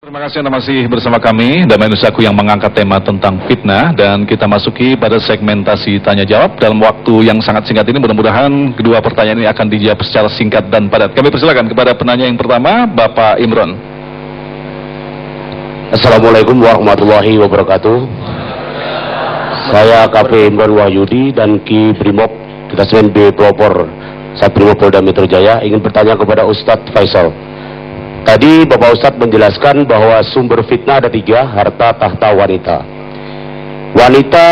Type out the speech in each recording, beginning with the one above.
Terima kasih Anda masih bersama kami Damai Nusaku yang mengangkat tema tentang fitnah, dan kita masuki pada segmentasi tanya jawab. Dalam waktu yang sangat singkat ini mudah-mudahan kedua pertanyaan ini akan dijawab secara singkat dan padat. Kami persilakan kepada penanya yang pertama, Bapak Imron. Assalamualaikum warahmatullahi wabarakatuh. Saya KP Imron Wahyudi dan Ki Brimob Detasmen B Pelopor Satrimob Polda Metro Jaya ingin bertanya kepada Ustadz Faisal. Tadi Bapak Ustadz menjelaskan bahwa sumber fitnah ada tiga: harta, tahta, wanita. Wanita,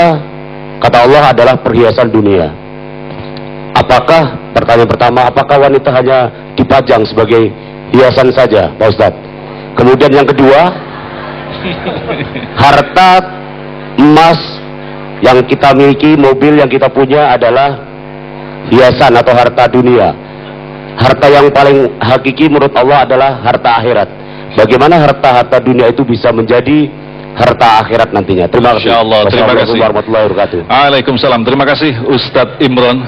kata Allah, adalah perhiasan dunia. Apakah, pertanyaan pertama, apakah wanita hanya dipajang sebagai hiasan saja, Pak Ustadz? Kemudian yang kedua, harta, emas yang kita miliki, mobil yang kita punya adalah hiasan atau harta dunia. Harta yang paling hakiki menurut Allah adalah harta akhirat. Bagaimana harta-harta dunia itu bisa menjadi harta akhirat nantinya? Terima kasih. Insyaallah, terima kasih. Warahmatullahi wabarakatuh. Waalaikumsalam. Terima kasih Ustadz Imron.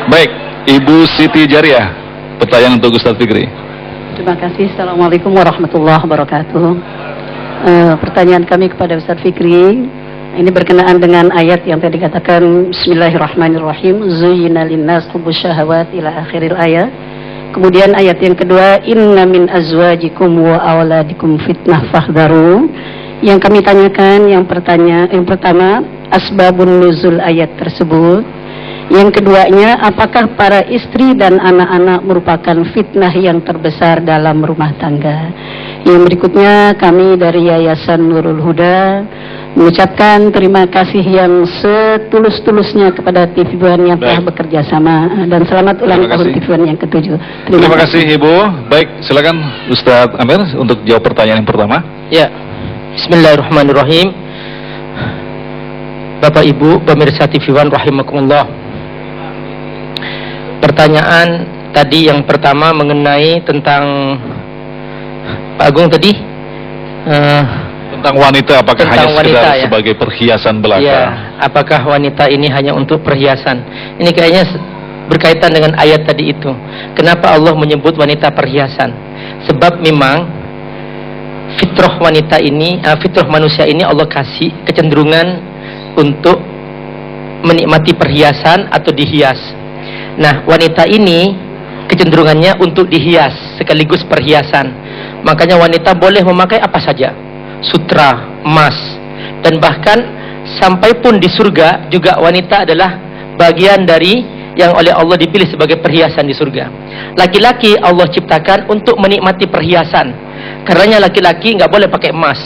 Baik, Ibu Siti Jariah, pertanyaan untuk Ustadz Fikri. Terima kasih. Assalamualaikum warahmatullahi wabarakatuh. Pertanyaan kami kepada Ustadz Fikri ini berkenaan dengan ayat yang tadi katakan Bismillahirrahmanirrahim, zuyyina linnas hubbus syahawat ila akhiril ayat. Kemudian ayat yang kedua, inna min azwajikum wa awladikum fitnah fahdharu. Yang kami tanyakan, yang pertama, asbabun nuzul ayat tersebut. Yang keduanya, apakah para istri dan anak-anak merupakan fitnah yang terbesar dalam rumah tangga? Yang berikutnya, kami dari Yayasan Nurul Huda mengucapkan terima kasih yang setulus-tulusnya kepada TV One yang telah bekerja sama, dan selamat ulang tahun TV One yang ke-7. Terima kasih Ibu. Baik, silakan Ustadz Amir untuk jawab pertanyaan yang pertama. Ya, Bismillahirrahmanirrahim. Bapak Ibu pemirsa TV One rahimakumullah. Pertanyaan tadi yang pertama mengenai tentang Pak Agung tadi tentang wanita, apakah tentang hanya wanita, sekedar ya? sebagai perhiasan belaka? Ya, apakah wanita ini hanya untuk perhiasan? Ini kayaknya berkaitan dengan ayat tadi itu. Kenapa Allah menyebut wanita perhiasan? Sebab memang fitrah wanita ini, fitrah manusia ini Allah kasih kecenderungan untuk menikmati perhiasan atau dihias. Nah, wanita ini kecenderungannya untuk dihias sekaligus perhiasan. Makanya wanita boleh memakai apa saja, sutra, emas, dan bahkan sampai pun di surga juga wanita adalah bagian dari yang oleh Allah dipilih sebagai perhiasan di surga. Laki-laki Allah ciptakan untuk menikmati perhiasan. Karenanya laki-laki nggak boleh pakai emas,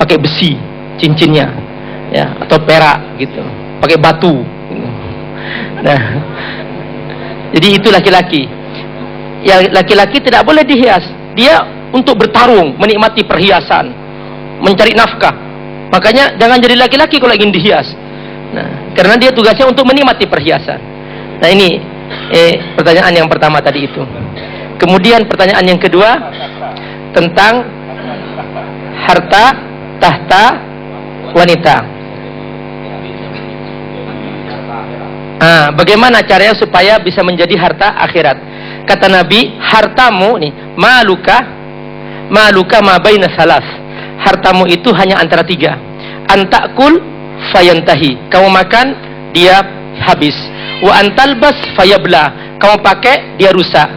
pakai besi cincinnya, ya, atau perak gitu, pakai batu. Nah, jadi itu laki-laki. Yang laki-laki tidak boleh dihias. Dia untuk bertarung, menikmati perhiasan, mencari nafkah. Makanya jangan jadi laki-laki kalau ingin dihias. Nah, karena dia tugasnya untuk menikmati perhiasan. Nah, ini pertanyaan yang pertama tadi itu. Kemudian pertanyaan yang kedua tentang harta, tahta, wanita. Bagaimana caranya supaya bisa menjadi harta akhirat? Kata Nabi, hartamu nih, maluka ma baina salas. Hartamu itu hanya antara tiga. Antakul fayantahi, kamu makan dia habis. Wa antalbas fayabla, kamu pakai dia rusak.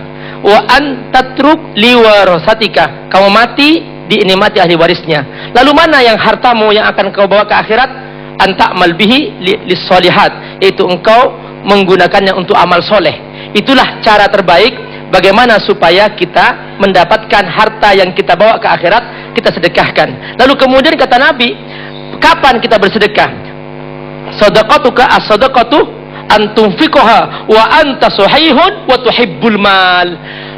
Wa antatruk liwarasatika, kamu mati dinikmati ahli warisnya. Lalu mana yang hartamu yang akan kau bawa ke akhirat? Antakmal bihi lis-sholihat, yaitu engkau menggunakannya untuk amal soleh. Itulah cara terbaik bagaimana supaya kita mendapatkan harta yang kita bawa ke akhirat, kita sedekahkan. Lalu kemudian kata Nabi, kapan kita bersedekah? Sadaqatuka as-sadaqatu antunfiqaha wa anta sahihun wa tuhibbul mal.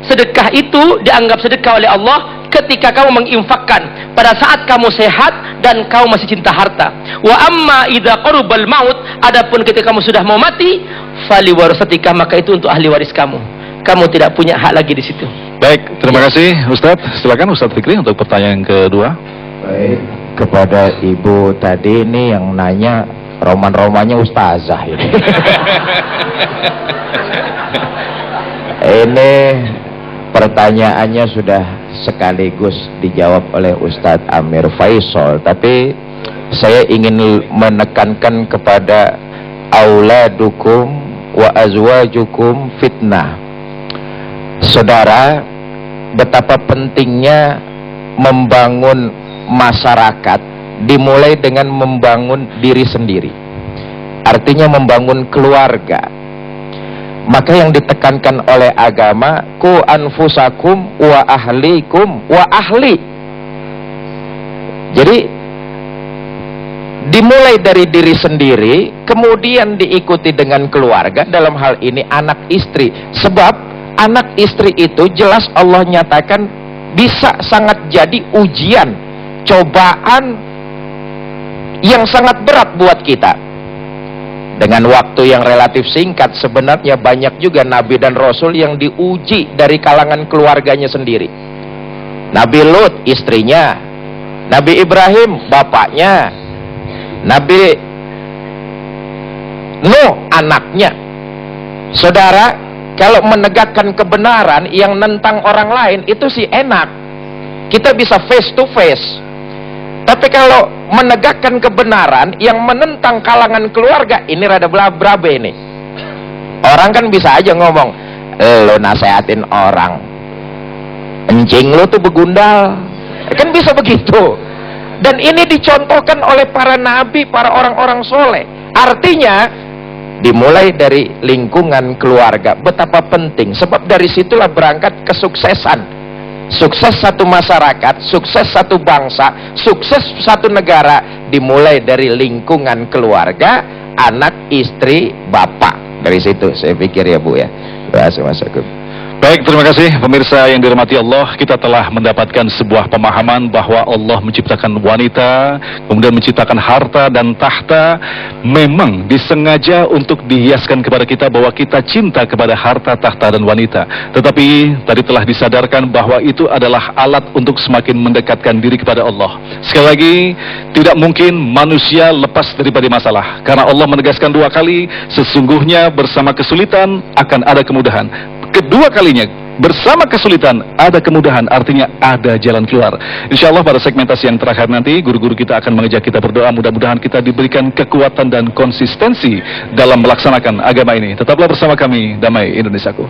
Sedekah itu dianggap sedekah oleh Allah ketika kamu menginfakkan pada saat kamu sehat dan kamu masih cinta harta. Wa amma idza qarubal maut, adapun ketika kamu sudah mau mati, fali warasatika, maka itu untuk ahli waris kamu. Kamu tidak punya hak lagi di situ. Baik, terima kasih Ustadz. Silakan Ustadz Fikri untuk pertanyaan yang kedua. Baik, kepada Ibu tadi ini yang nanya roman-romannya ustazah ini. Ini pertanyaannya sudah sekaligus dijawab oleh Ustadz Amir Faisal, tapi saya ingin menekankan kepada auladukum wa azwajukum fitnah. Saudara, betapa pentingnya membangun masyarakat dimulai dengan membangun diri sendiri, artinya membangun keluarga. Maka yang ditekankan oleh agama, ku anfusakum wa ahlikum wa ahli. Jadi dimulai dari diri sendiri, kemudian diikuti dengan keluarga, dalam hal ini anak istri. Sebab anak istri itu jelas Allah nyatakan bisa sangat jadi ujian, cobaan yang sangat berat buat kita. Dengan waktu yang relatif singkat, sebenarnya banyak juga Nabi dan Rasul yang diuji dari kalangan keluarganya sendiri. Nabi Lut istrinya, Nabi Ibrahim bapaknya, Nabi Nuh anaknya. Saudara, kalau menegakkan kebenaran yang nentang orang lain itu sih enak, kita bisa face to face. Tapi kalau menegakkan kebenaran yang menentang kalangan keluarga, ini rada berabe ini. Orang kan bisa aja ngomong, lo nasehatin orang, encing lo tuh begundal, kan bisa begitu. Dan ini dicontohkan oleh para nabi, para orang-orang soleh. Artinya dimulai dari lingkungan keluarga, betapa penting. Sebab dari situlah berangkat kesuksesan. Sukses satu masyarakat, sukses satu bangsa, sukses satu negara dimulai dari lingkungan keluarga, anak, istri, bapak. Dari situ saya pikir ya Bu ya. Wassalamualaikum. Baik, terima kasih pemirsa yang dirahmati Allah. Kita telah mendapatkan sebuah pemahaman bahwa Allah menciptakan wanita, kemudian menciptakan harta dan tahta, memang disengaja untuk dihiaskan kepada kita bahwa kita cinta kepada harta, tahta dan wanita. Tetapi tadi telah disadarkan bahwa itu adalah alat untuk semakin mendekatkan diri kepada Allah. Sekali lagi, tidak mungkin manusia lepas daripada masalah, karena Allah menegaskan 2 kali, sesungguhnya bersama kesulitan akan ada kemudahan. Kedua kalinya, bersama kesulitan ada kemudahan, artinya ada jalan keluar. Insya Allah pada segmentasi yang terakhir nanti, guru-guru kita akan mengajak kita berdoa, mudah-mudahan kita diberikan kekuatan dan konsistensi dalam melaksanakan agama ini. Tetaplah bersama kami, Damai Indonesiaku.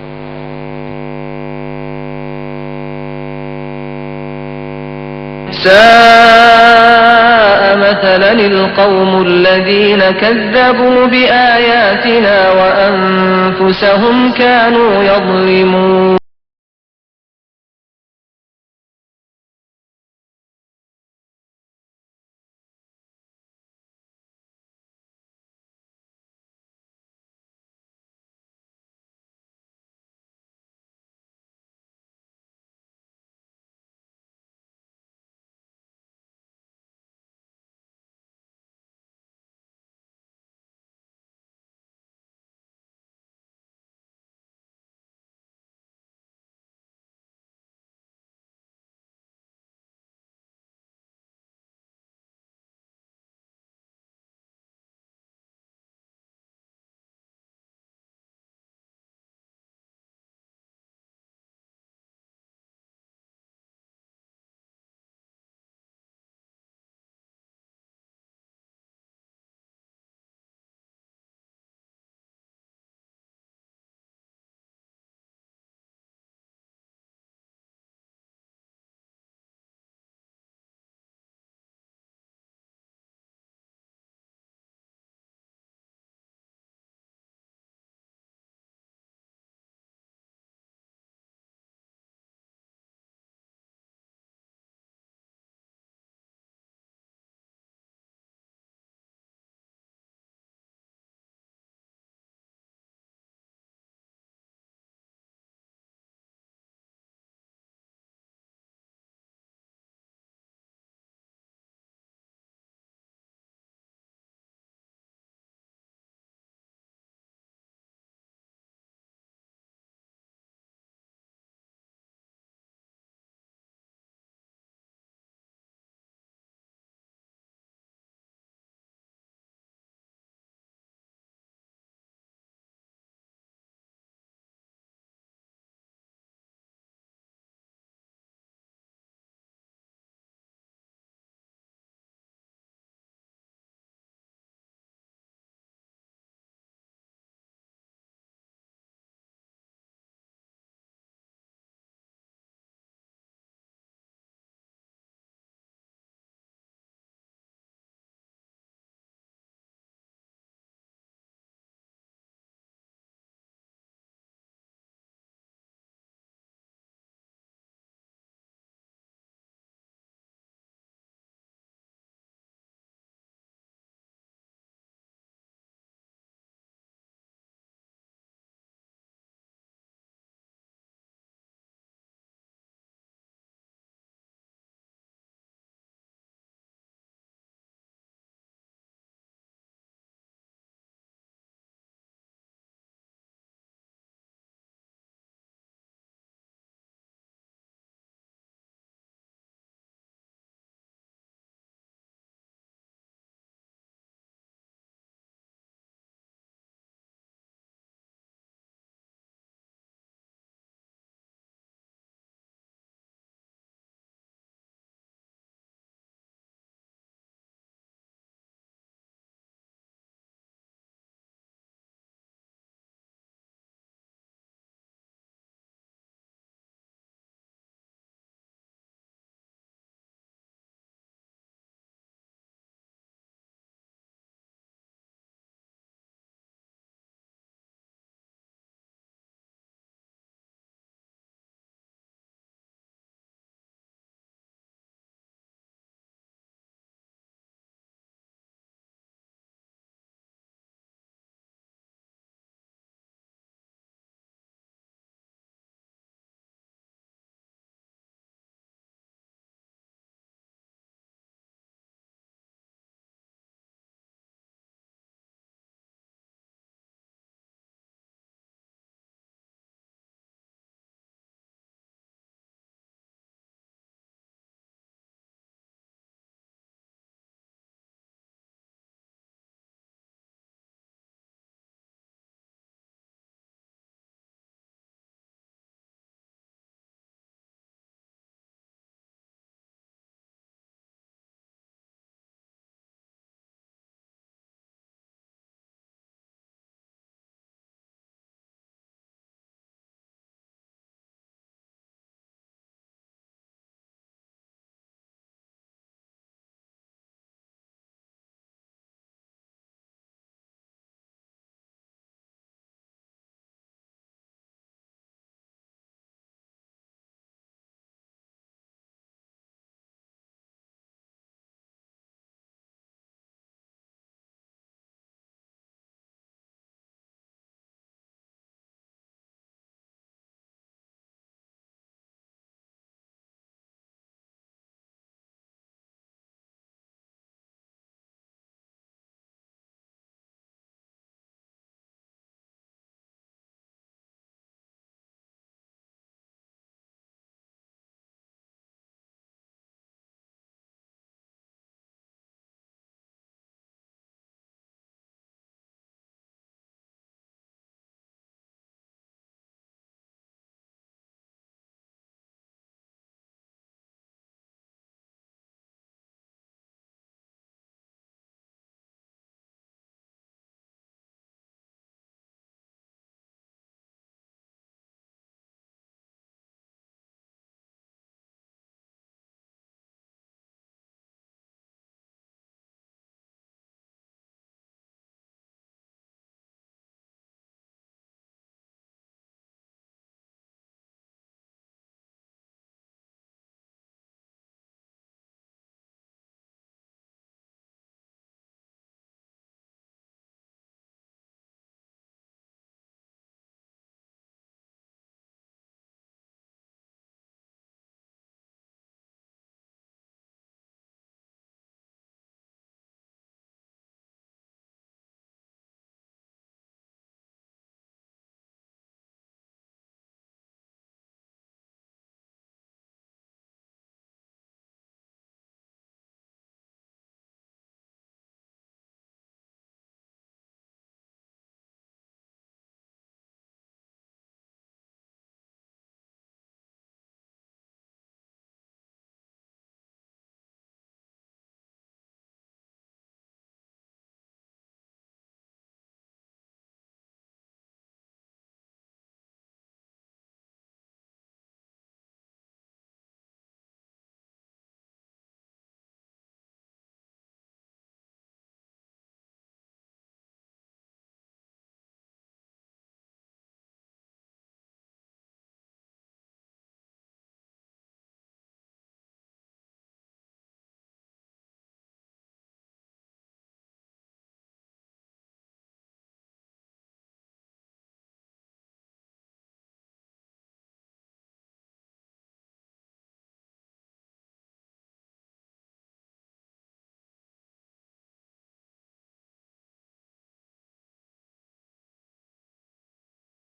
مثلا القوم الذين كذبوا بآياتنا وأنفسهم كانوا يظلمون